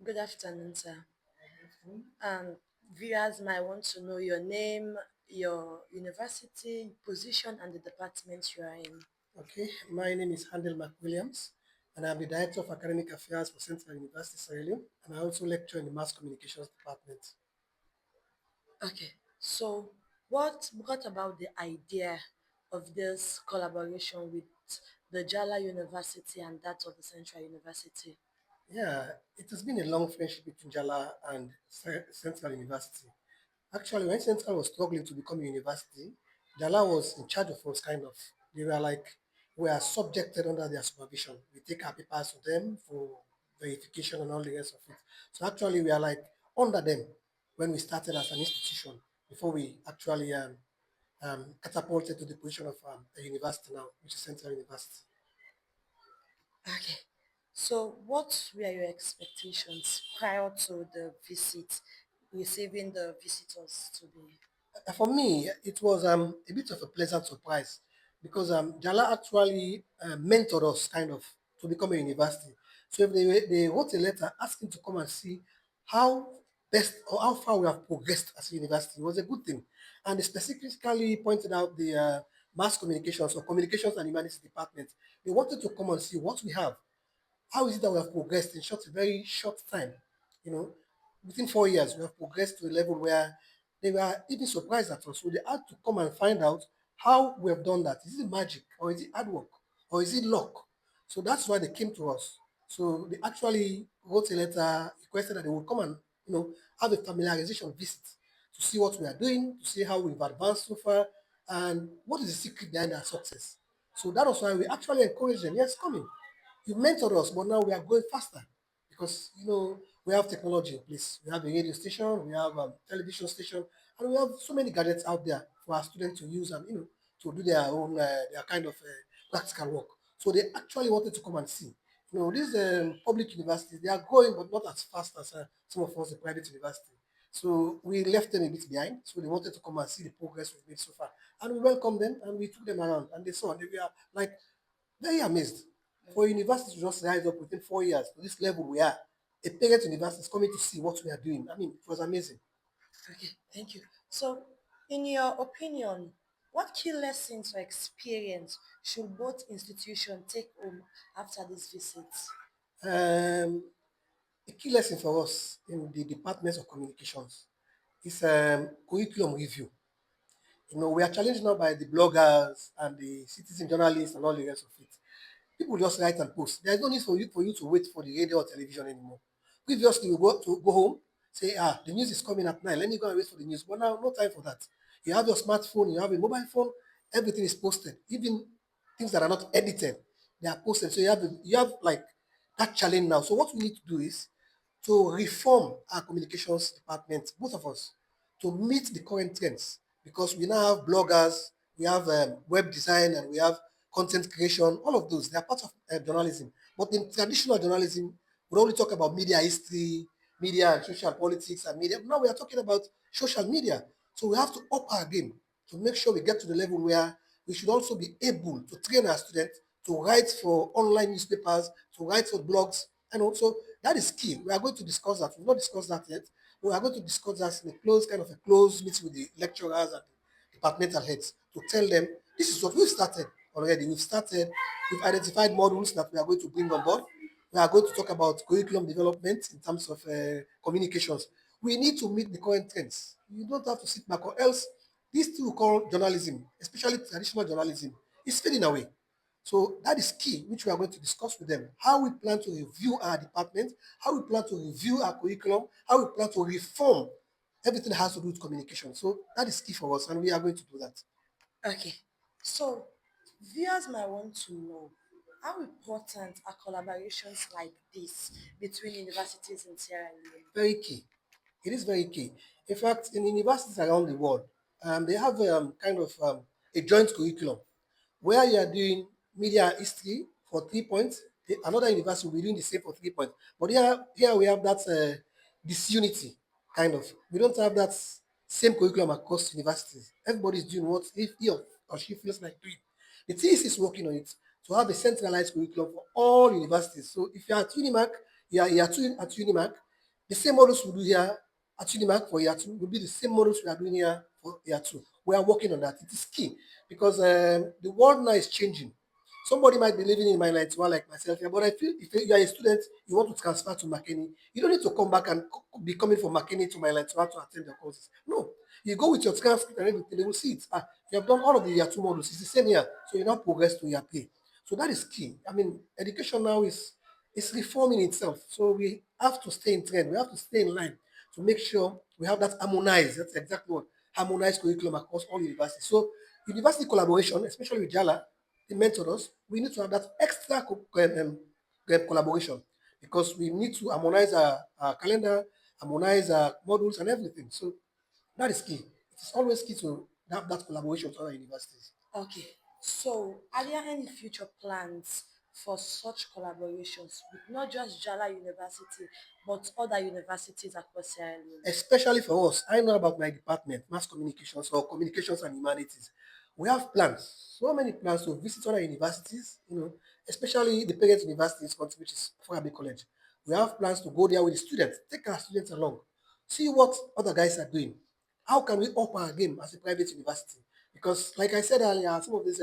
Good afternoon, sir. Um, Viewers might want to know your name, your university position, and the department you are in. Okay, my name is Handel McWilliams, and I'm the Director of Academic Affairs for Central University Sierra Leone, and I also lecture in the Mass Communications Department. Okay, so what about the idea of this collaboration with the Jala University and that of the Central University? Yeah, it has been a long friendship between Jala and Central University. Actually, when Central was struggling to become a university, Jala was in charge of us, kind of. They were like, we are subjected under their supervision. We take our papers to them for verification and all the rest of it. So actually, we are like under them when we started as an institution before we actually catapulted to the position of a university now, which is Central University. Okay, so what were your expectations prior to the visit, receiving the visitors today? For me, it was a bit of a pleasant surprise because Jala actually mentored us kind of to become a university. So if they wrote a letter asking to come and see how best or how far we have progressed as a university, it was a good thing. And they specifically pointed out the mass communications or communications and humanities department. They wanted to come and see what we have. How is it that we have progressed in a very short time? You know, within 4 years, we have progressed to a level where they were even surprised at us. So they had to come and find out how we have done that. Is it magic or is it hard work or is it luck? So that's why they came to us. So they actually wrote a letter, requested that they would come and have a familiarization visit to see what we are doing, to see how we've advanced so far, and what is the secret behind our success. So that was why we actually encouraged them. Yes, come in. You mentored us, but now we are going faster because we have technology in place. We have a radio station, we have a television station, and we have so many gadgets out there for our students to use and to do their own their kind of practical work. So they actually wanted to come and see. These public universities, they are growing, but not as fast as some of us, the private university. So we left them a bit behind. So they wanted to come and see the progress we've made so far, and we welcomed them and we took them around, and they saw, and they were like very amazed. For a university to just rise up within 4 years to this level we are, a parent university is coming to see what we are doing. I mean, it was amazing. Okay, thank you. So, in your opinion, what key lessons or experience should both institutions take home after this visit? Um, a key lesson for us in the departments of communications is curriculum review. We are challenged now by the bloggers and the citizen journalists and all the rest of it. People just write and post. There's no need for you to wait for the radio or television anymore. Previously, you go home, say, the news is coming at 9. Let me go and wait for the news. But now, no time for that. You have your smartphone, you have a mobile phone, everything is posted. Even things that are not edited, they are posted. So you have like that challenge now. So what we need to do is to reform our communications department, both of us, to meet the current trends because we now have bloggers, we have web design, and we have content creation. All of those, they are part of journalism. But in traditional journalism, we only talk about media history, media and social politics and media. Now we are talking about social media. So we have to up our game to make sure we get to the level where we should also be able to train our students to write for online newspapers, to write for blogs, and also that is key. We are going to discuss that. We've not discussed that yet. We are going to discuss that in a close meeting with the lecturers and the departmental heads to tell them this is what we've started already. We've identified models that we are going to bring on board. We are going to talk about curriculum development in terms of communications. We need to meet the current trends. You don't have to sit back, or else this thing we call journalism, especially traditional journalism, is fading away. So that is key, which we are going to discuss with them. How we plan to review our department, how we plan to review our curriculum, how we plan to reform everything that has to do with communication. So that is key for us, and we are going to do that. Okay, so viewers might want to know how important are collaborations like this between universities in Sierra Leone? Very key. It is very key. In fact, in universities around the world, they have kind of a joint curriculum where you are doing media history for 3 points. Another university will be doing the same for 3 points. But here we have that disunity, kind of. We don't have that same curriculum across universities. Everybody is doing what if he or she feels like doing. The TEC is working on it to have a centralized curriculum for all universities. So if you are at Unimac, you are at Unimac. The same models we do here at Unimark for year two will be the same models we are doing here for year two. We are working on that. It is key because the world now is changing. Somebody might be living in my 91 like myself here, but I feel if you are a student, you want to transfer to McKinney, you don't need to come back and be coming from McKinney to my 91 to attend the courses. No, you go with your transcript and everything, they will see it. Ah, you have done all of the year two models. It's the same year, so you now progress to year three. So that is key. I mean, education now is reforming itself. So we have to stay in trend. We have to stay in line to make sure we have that harmonized. That's the exact word. Harmonized curriculum across all universities. So university collaboration, especially with Jala, the mentors, we need to have that extra collaboration because we need to harmonize our calendar, harmonize our modules and everything. So that is key. It is always key to have that collaboration with other universities. Okay, so are there any future plans for such collaborations with not just Jala University, but other universities across Sierra Leone? Especially for us. I know about my department, mass communications or communications and humanities. We have plans, so many plans to visit other universities, especially the parent university in country, which is Forabe College. We have plans to go there with the students, take our students along, see what other guys are doing. How can we up our game as a private university? Because, like I said earlier, some of these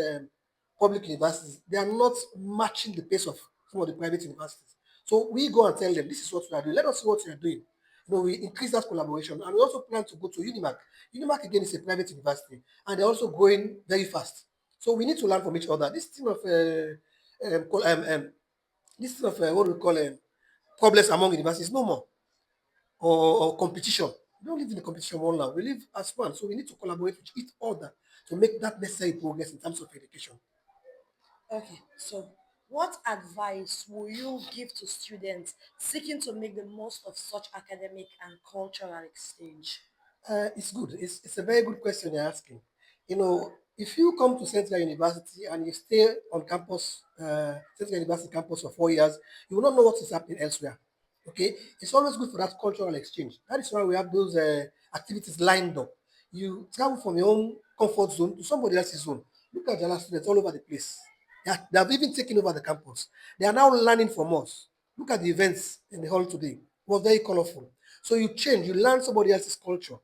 public universities, they are not matching the pace of some of the private universities. So we go and tell them, this is what we are doing. Let us see what you are doing. We increase that collaboration, and we also plan to go to Unimark. Unimark again is a private university, and they're also growing very fast. So we need to learn from each other. This thing of what we call problems among universities, no more, or competition. We don't live in a competition one now. We live as one. So we need to collaborate with each other to make that necessary progress in terms of education. Okay, so what advice will you give to students seeking to make the most of such academic and cultural exchange? It's good. It's a very good question you're asking. If you come to Central University and you stay on campus, Central University campus for 4 years, you will not know what is happening elsewhere. Okay, it's always good for that cultural exchange. That is why we have those activities lined up. You travel from your own comfort zone to somebody else's zone. Look at Jala students all over the place. They have even taken over the campus. They are now learning from us. Look at the events in the hall today. It was very colorful. So you change, you learn somebody else's culture.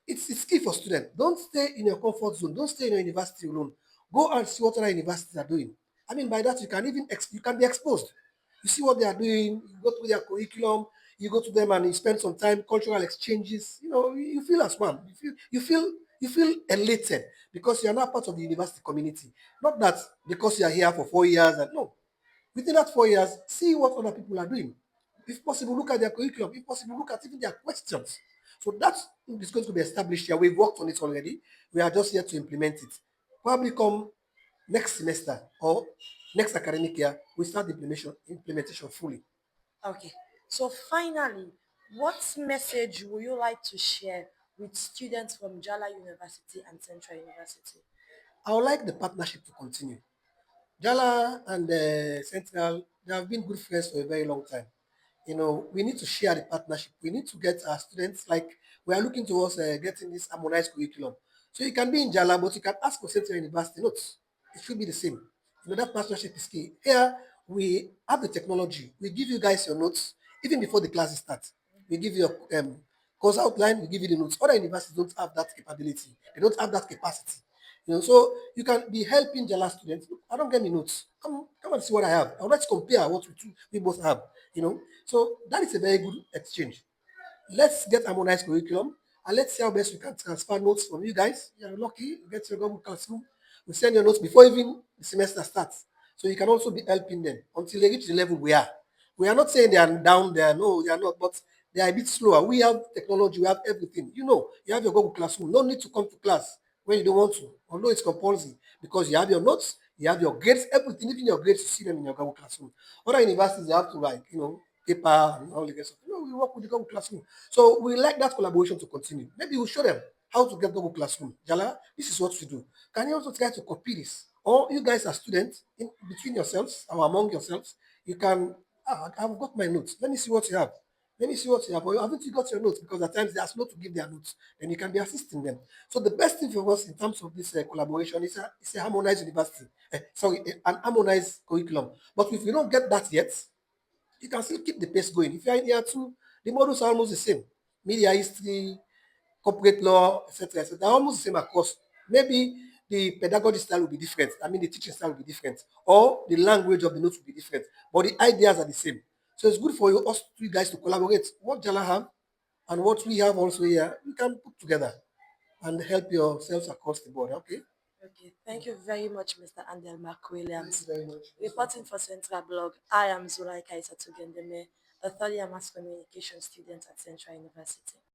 It's key for students. Don't stay in your comfort zone. Don't stay in your university alone. Go and see what other universities are doing. I mean, by that you can even you can be exposed. You see what they are doing. You go through their curriculum. You go to them and you spend some time, cultural exchanges. You feel as one. You feel elated because you are now part of the university community. Not that because you are here for 4 years and no. Within that 4 years, see what other people are doing. If possible, look at their curriculum. If possible, look at even their questions. So that is going to be established here. We've worked on it already. We are just here to implement it. Probably come next semester or next academic year, we start the implementation fully. Okay, so finally, what message would you like to share with students from Jala University and Central University? I would like the partnership to continue. Jala and Central, they have been good friends for a very long time. We need to share the partnership. We need to get our students, like we are looking towards getting this harmonized curriculum. So you can be in Jala, but you can ask for Central University notes. It should be the same. That partnership is key. Here, we have the technology. We give you guys your notes even before the classes start. We give you a course outline, we give you the notes. Other universities don't have that capability. They don't have that capacity. So you can be helping Jala students. Look, I don't get any notes. Come and see what I have. I would like to compare what we both have. So that is a very good exchange. Let's get harmonized curriculum and let's see how best we can transfer notes from you guys. You're lucky, you get your Google Classroom. We send your notes before even the semester starts. So you can also be helping them until they reach the level we are. We are not saying they are down there. No, they are not, but they are a bit slower. We have technology, we have everything. You have your Google Classroom. No need to come to class when you don't want to, although it's compulsory because you have your notes, you have your grades, everything, even your grades, you see them in your Google Classroom. Other universities, they have to paper and all the rest of it. We work with the Google Classroom. So we like that collaboration to continue. Maybe we'll show them how to get Google Classroom. Jala, this is what we do. Can you also try to copy this? Or you guys are students in between yourselves or among yourselves, you can, I've got my notes. Let me see what you have. Let me see what you have. Or haven't you got your notes? Because at times they are slow to give their notes. Then you can be assisting them. So the best thing for us in terms of this collaboration is a harmonized university. An harmonized curriculum. But if we don't get that yet, you can still keep the pace going. If you are in year two, The modules are almost the same. Media history, corporate law, etc. etc. They're almost the same across. Maybe the pedagogy style will be different. I mean, the teaching style will be different, or the language of the notes will be different, but the ideas are the same. So it's good for you, us three guys to collaborate. What Jala have and what we have also here, we can put together and help yourselves across the board. Okay. Okay, thank you very much, Mr. Andel Thank you McWilliams. very much. Most Reporting welcome. for Central Blog, I am Zulai Kaisa Tugendeme, a third year mass communication student at Central University.